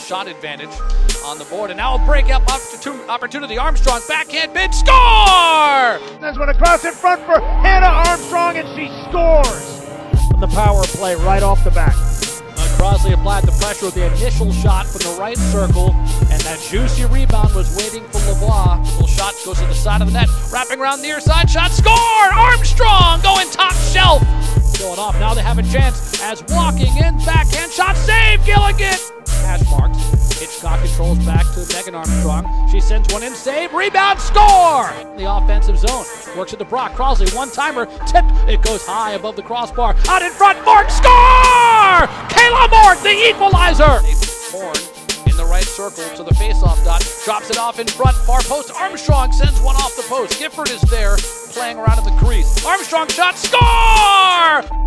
shot advantage on the board. And now a break up opportunity. Armstrong backhand mid score! There's one across in front for Hannah Armstrong, and she scores from the power play right off the bat. Crosley applied the pressure with the initial shot from the right circle, and that juicy rebound was waiting for Lavoie. Little shot goes to the side of the net, wrapping around near side, shot, score! Armstrong going top shelf! Going off, now they have a chance as walking in, backhand shot, save, Gilligan! Hash marks, Hitchcock controls back to Megan Armstrong. She sends one in, save, rebound, score! The offensive zone, works at the Brock, Crosley, one-timer, tip, it goes high above the crossbar, out in front, Mork, score! Kayla Mork, the equalizer! Horn in the right circle to the face-off dot, drops it off in front, far post, Armstrong sends one off the post, Gifford is there, playing around in the crease, Armstrong shot, score!